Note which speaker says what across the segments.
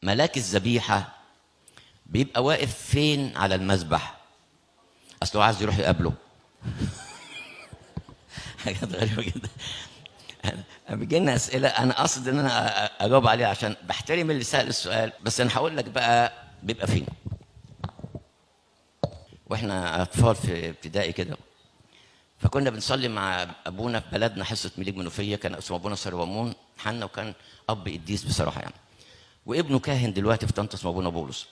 Speaker 1: ملاك الذبيحة بيبقى واقف فين على المذبح؟ اصله عايز يروح يقابله. حاجات غريبة جدا. بيجي لنا اسئله انا قصد ان انا اجاوب عليها عشان بحترم اللي سال السؤال، بس انا هقول لك بقى بيبقى فين. واحنا اطفال في ابتدائي كده، فكنا بنصلي مع ابونا في بلدنا حصه ميلاد منوفيه، كان اسمه ابونا سرومون حنا، وكان اب قديس بصراحه يعني، وابنه كاهن دلوقتي في طنطا اسمه ابونا بولس.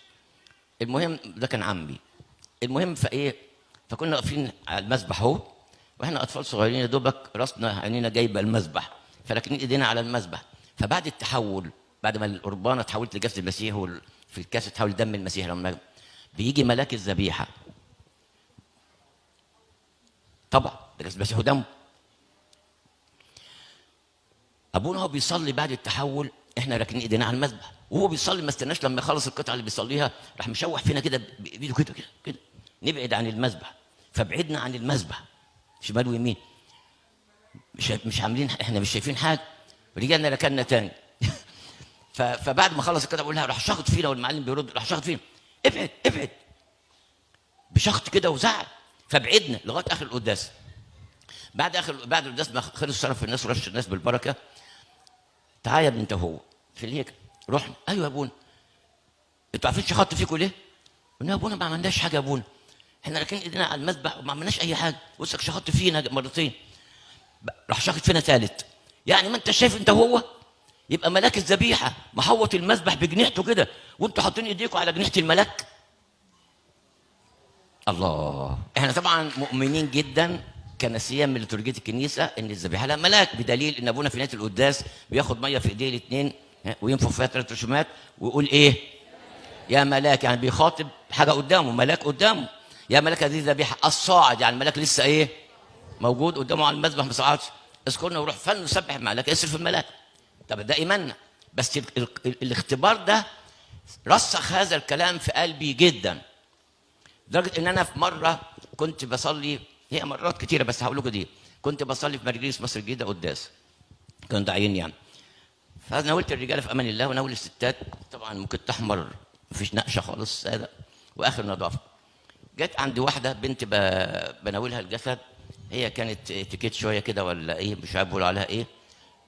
Speaker 1: المهم ده كان عمي. المهم فكنا واقفين على المذبح اهو، واحنا اطفال صغيرين يا دوبك راسنا عينينا جايبه المذبح، فراكنين ايدينا على المذبح. فبعد التحول، بعد ما القربانه اتحولت لجسد المسيح وفي الكاس اتحول لدم المسيح، لما بيجي ملاك الذبيحه طبعا ده جسد المسيح ودمه، ابونا هو بيصلي بعد التحول، احنا راكنين ايدينا على المذبح، وهو بيصلي ما استناش لما يخلص القطعه اللي بيصليها، راح مشوح فينا كده بايده كده كده كده، نبعد عن المذبح. فبعدنا عن المذبح شمال ويمين، مش عاملين، احنا مش شايفين حاجه، ورجعنا ركننا تاني. فبعد ما خلص القطعه بقول لها راح شخط فينا، والمعلم بيرد راح شخط فينا، ابعد ابعد، بشخط كده وزعل. فبعدنا لغايه اخر القداس. بعد القداس ما خلص صرف الناس ورش الناس بالبركه، تعالى يا ابني انت وهو في الهيكل. رحنا، ايوه يا ابونا، انتوا عارفين شخطت فيكم ليه؟ قلنا يا ابونا ما عملناش حاجه يا ابونا، احنا راكنين ايدينا على المذبح وما عملناش اي حاجه، بصك شخطت فينا مرتين. راح شخط فينا ثالث، يعني ما انت شايف انت وهو؟ يبقى ملاك الذبيحه محوط المذبح بجنيحته كده، وانتوا حاطين ايديكم على جنيحه الملاك. الله، احنا طبعا مؤمنين جدا كنسيا من لتورجيه الكنيسه ان الذبيحه لها ملاك، بدليل ان ابونا في نهايه القداس بياخد ميه في ايديه الاثنين وينفخ فيها 3 رشومات ويقول ايه؟ يا ملاك، يعني بيخاطب حاجه قدامه، ملاك قدامه. يا ملاك هذه الذبيحه الصاعد، يعني الملاك لسه ايه؟ موجود قدامه على المذبح ما صعدش، اذكرنا وروح فلنسبح الملاك، اصرف الملاك. طب ده ايماننا، بس الاختبار ده رسخ هذا الكلام في قلبي جدا، لدرجه ان انا في مره كنت بصلي، هي مرات كتيره بس هقول لكم دي، كنت بصلي في مجلس مصر الجديده قداس، كانوا داعيين يعني، فناولت الرجاله في امان الله وناول الستات، طبعا ممكن تحمر مفيش نقشه خالص ساده واخر نظافه. جت عند واحده بنت بناولها الجسد، هي كانت اتيكيت شويه كده ولا ايه مش عارف بيقولوا عليها ايه،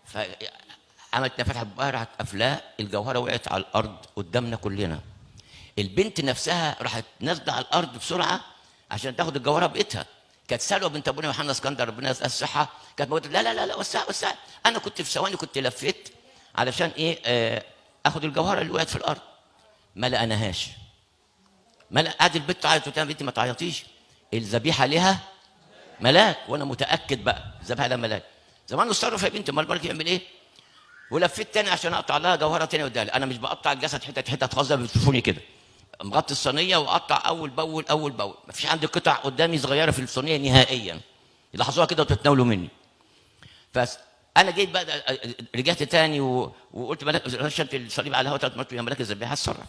Speaker 1: فعملت فتحه بقها، راحت قافلاه، الجوهره وقعت على الارض قدامنا كلنا. البنت نفسها راحت نازله على الارض بسرعه عشان تاخد الجوهره بايدها. كانت سلوى بنت ابونا يوحنا اسكندر ربنا يسأل الصحه، كانت موجوده، لا لا لا لا وسع وسع. انا كنت في ثواني كنت لفيت علشان ايه اخد الجوهره اللي وقعت في الارض، ما لقناهاش. ما لقى، قعدت البنت تعيط، قلت لها بنتي ما تعيطيش، الذبيحه لها ملاك، وانا متاكد بقى الذبيحه لها ملاك. زمان اتصرف يا بنتي، امال الملك يعمل ايه؟ ولفيت تاني عشان اقطع لها جوهره تاني واديها لها. انا مش بقطع الجسد حتت حتت خالص، بتشوفوني كده مغطي الصينيه واقطع اول باول اول باول، ما فيش عندي قطع قدامي صغيره في الصينيه نهائيا يلاحظوها كده وتتناولوا مني. فانا جيت بقى رجعت تاني وقلت ملاك رشمت الصليب على الهواء 3 مرات، يا ملاك الذبيحه اتصرف.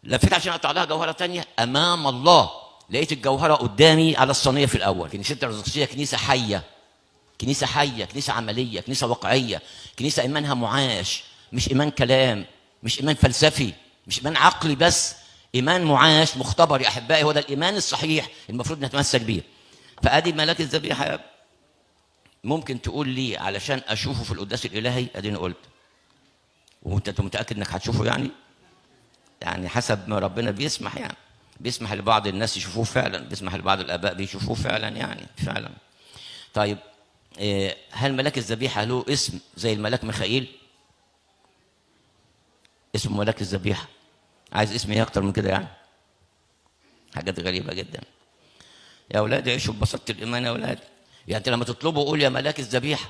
Speaker 1: لفيت عشان اقطع لها جوهره تانيه، امام الله لقيت الجوهره قدامي على الصينيه في الاول. كنيستنا الارثوذكسيه كنيسه حيه، كنيسه حيه، كنيسه عمليه، كنيسه واقعيه، كنيسه ايمانها معاش، مش ايمان كلام، مش ايمان فلسفي، مش ايمان عقلي بس، ايمان معاش مختبر يا احبائي، هو ده الايمان الصحيح المفروض نتمسك بيه. فادي ملاك الذبيحه. ممكن تقول لي علشان اشوفه في القداس الالهي؟ اديني قلت، وانت متاكد انك هتشوفه يعني حسب ما ربنا بيسمح، يعني بيسمح لبعض الناس يشوفوه فعلا، بيسمح لبعض الاباء بيشوفوه فعلا يعني فعلا. طيب هل ملاك الذبيحه له اسم زي الملاك ميخائيل؟ اسمه ملاك الذبيحه، عايز اسم ايه اكتر من كده يعني؟ حاجات غريبه جدا. يا اولاد عيشوا ببساطه الايمان يا اولاد، يعني انت لما تطلبوا قول يا ملاك الذبيحه.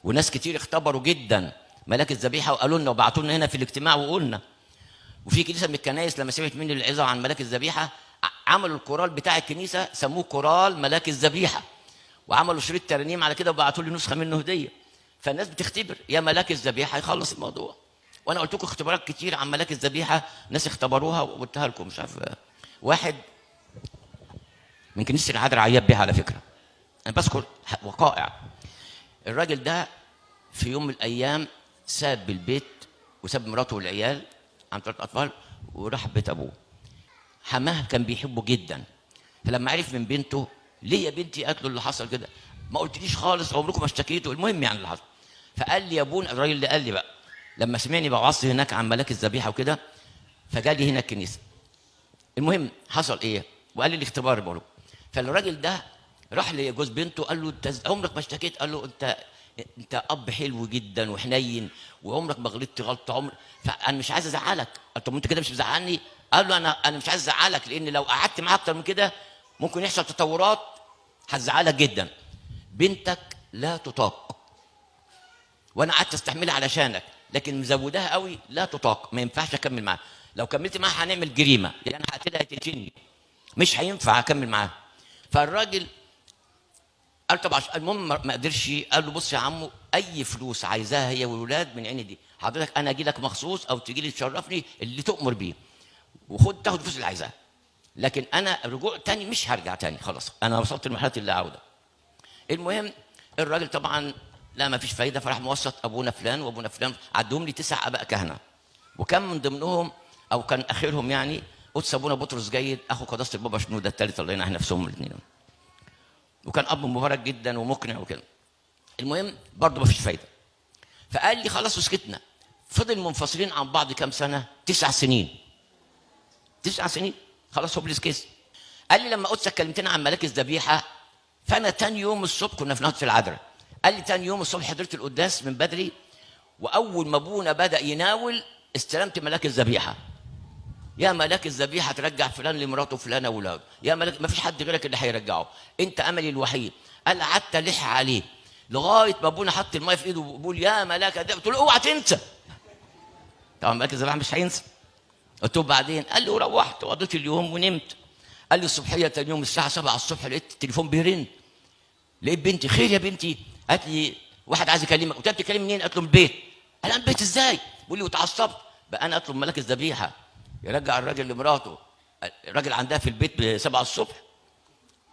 Speaker 1: وناس كتير اختبروا جدا ملاك الذبيحه وقالوا لنا وبعتوا لنا هنا في الاجتماع وقلنا. وفي كنيسه من الكنائس لما سمعت مني العظه عن ملاك الذبيحه عملوا الكورال بتاع الكنيسه سموه كورال ملاك الذبيحه، وعملوا شريط ترانيم على كده وبعتوا لي نسخه منه هديه. فالناس بتختبر يا ملاك الذبيحه يخلص الموضوع. وانا قلت لكم اختبارات كتير عن ملاك الذبيحه، ناس اختبروها وقلتها لكم. مش عارف، واحد من كنيسه العذراء عياب بيها على فكره، انا بذكر وقائع. الراجل ده في يوم من الايام ساب البيت وساب مراته والعيال عن 3 اطفال وراح بيت ابوه. حماه كان بيحبه جدا، فلما عرف من بنته ليه يا بنتي؟ قالت له اللي حصل كده، ما قلتليش خالص، عمركم ما اشتكيتوا، المهم يعني اللي حصل. فقال لي يا ابونا، الراجل اللي قال لي بقى لما سمعني بوعظ هناك عن ملاك الذبيحه وكده، فجالي هنا الكنيسه. المهم حصل ايه؟ وقال لي الاختبار بقوله. فالراجل ده راح لجوز بنته قال له انت عمرك ما اشتكيت؟ قال له انت اب حلو جدا وحنين وعمرك ما غلطت غلطه عمر، فانا مش عايز ازعلك. قال طب انت كده مش مزعلني؟ قال له انا مش عايز ازعلك، لان لو قعدت معاه اكتر من كده ممكن يحصل تطورات هتزعلك جدا. بنتك لا تطاق، وانا قعدت استحملها علشانك، لكن مزوداها قوي لا تطاق، ما ينفعش اكمل معاها. لو كملت معاها هنعمل جريمه، يعني انا هقتلها تقتلني، مش هينفع اكمل معاها. فالراجل قال طبعا، المهم ما قدرش. قال له بص يا عمو، اي فلوس عايزاها هي والولاد من عيني دي، حضرتك انا اجي لك مخصوص او تجي لي تشرفني اللي تؤمر بيه، وخد تاخد الفلوس اللي عايزاها، لكن انا رجوع تاني مش هرجع تاني، خلاص انا وصلت لمرحله اللا عوده. المهم الراجل طبعا لا ما فيش فايده، فراح موسط ابونا فلان وابونا فلان، عدهم لي 9 اباء كهنه، وكان من ضمنهم او كان اخرهم يعني قدس ابونا بطرس جيد اخو قداسه البابا شنوده الثالث، الله ينعم نفسهم الاثنين، وكان اب مبارك جدا ومقنع وكده. المهم برضه ما فيش فايده، فقال لي خلاص وسكتنا. فضل منفصلين عن بعض كام سنه؟ 9 سنين. 9 سنين خلاص هوبليس كيس. قال لي لما قدسك كلمتنا عن ملاك الذبيحه، فانا تاني يوم الصبح كنا في نهضه العذراء، قال لي تاني يوم الصبح حضرت القداس من بدري، واول ما ابونا بدا يناول استلمت ملاك الذبيحه. يا ملاك الذبيحه ترجع فلان لمراته فلانه واولاده، يا ملاك ما فيش حد غيرك اللي هيرجعه، انت املي الوحيد. قال قعدت الح عليه لغايه ما ابونا حط الميه في ايده وبيقول يا ملاك ده، قلت له اوعى تنسى. طبعا ملاك الذبيحه مش هينسى. قلت له بعدين؟ قال لي وروحت وقضيت اليوم ونمت. قال لي الصبحيه تاني يوم الساعه 7 الصبح لقيت التليفون بيرن، لقيت بنتي. خير يا بنتي؟ قالت لي واحد عايز يكلمك. قلت لها بتكلم منين؟ قالت له من البيت. قال انا البيت ازاي؟ بيقول لي واتعصبت بقى انا اطلب ملاك الذبيحه يرجع الراجل لمراته، الراجل عندها في البيت ب 7 الصبح.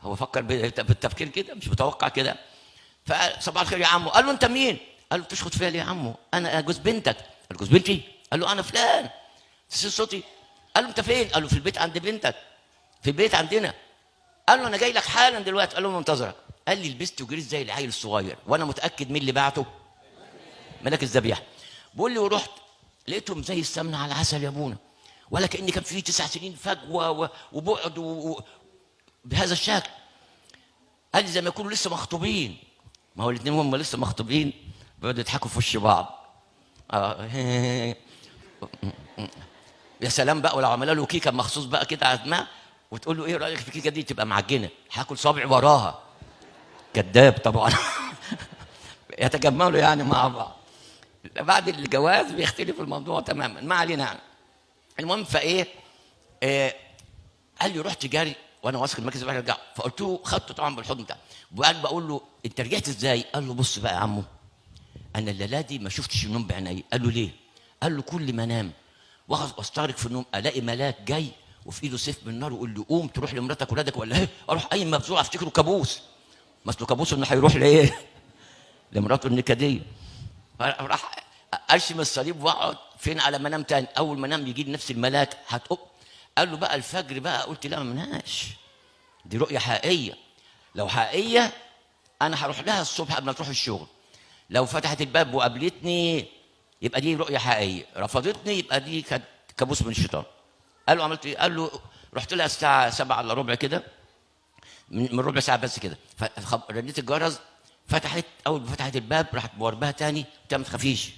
Speaker 1: هو فكر بالتفكير كده، مش متوقع كده. فصباح الخير يا عمو. قال له انت مين؟ قال له تشخط فيا ليه يا عمو؟ انا جوز بنتك. قال جوز بنتي؟ قال له انا فلان. تسير صوتي؟ قال له انت فين؟ قال له في البيت عند بنتك، في البيت عندنا. قال له انا جاي لك حالا دلوقتي. قال له منتظرك. قال لي لبست وجريت زي العيل الصغير، وانا متاكد مين اللي بعته؟ ملاك الذبيحه. بقول لي ورحت لقيتهم زي السمنه على العسل يا ابونا، ولا كأن كان في 9 سنين فجوه وبعد بهذا الشكل. قال لي زي ما يكونوا لسه مخطوبين. ما هو الاثنين هم لسه مخطوبين بيقعدوا يضحكوا في وش بعض. يا سلام بقى ولو عملوا له كيكه مخصوص بقى كده على دماغ وتقول له ايه رايك في الكيكه دي؟ تبقى معجنه، هاكل صابع وراها. كذاب طبعا. يتجملوا يعني مع بعض. بعد الجواز بيختلف الموضوع تماما، ما علينا يعني. المهم فايه قال لي رحت جاري وانا واثق المركز بقى ارجع، فقلت له خدته طبعا بالحضن بتاعه، وقال بقول له انت رجعت ازاي؟ قال له بص بقى يا عمو، انا الليله دي ما شفتش النوم بعيني. قال له ليه؟ قال له كل ما انام واستغرق في النوم الاقي ملاك جاي وفي ايده سيف من نار ويقول لي قوم تروح لمراتك ولادك ولا ايه؟ اروح قايم مبزوع افتكره كابوس، ما اصله كابوس انه هيروح لايه؟ لمراته النكديه. راح ارشم الصليب واقعد فين على ما انام تاني. اول ما انام يجي لي نفس الملاك هتقوم. قال له بقى الفجر بقى. قلت لا ما منهاش، دي رؤيه حقيقيه. لو حقيقيه انا هروح لها الصبح قبل ما تروح الشغل. لو فتحت الباب وقابلتني يبقى دي رؤيه حقيقيه، رفضتني يبقى دي كانت كابوس من الشيطان. قال له عملت ايه؟ قال له رحت لها الساعه 7 الا ربع كده، من ربع ساعه بس كده، رديت الجرس، فتحت. اول ما فتحت الباب راحت بوربها تاني. قلت لها ما تخافيش،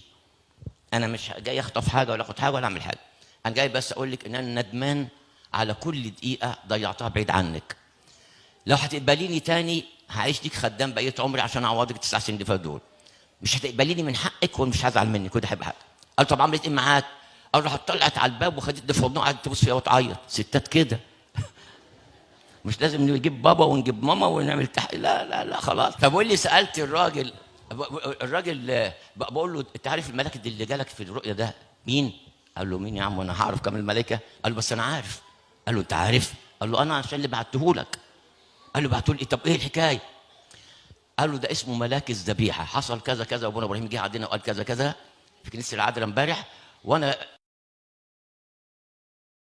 Speaker 1: انا مش جاي اخطف حاجه ولا اخد حاجه ولا اعمل حاجه، انا جاي بس اقول لك ان انا ندمان على كل دقيقه ضيعتها بعيد عنك. لو هتقبليني تاني هعيش ليك خدام بقيه عمري عشان اعوضك 9 سنين اللي فاتوا دول. مش هتقبليني من حقك ومش هزعل منك وده هيبقى حقك. قال طب عملت ايه معاك؟ قال راحت طلعت على الباب وخدتني في حضنها وقعدت تبص فيها وتعيط. ستات كده. مش لازم نجيب بابا ونجيب ماما ونعمل لا لا لا خلاص. فبقول لي سالت الراجل بقول له انت عارف الملاك اللي جالك في الرؤيه ده مين؟ قال له مين يا عم وانا هعرف كام الملائكه؟ قال له بس انا عارف. قال له انت عارف؟ قال له انا عشان اللي بعته لك. قال له بعته لي طب ايه الحكايه؟ قال له ده اسمه ملاك الذبيحه، حصل كذا كذا وابونا ابراهيم جه عندنا وقال كذا كذا في كنيسه العذراء امبارح، وانا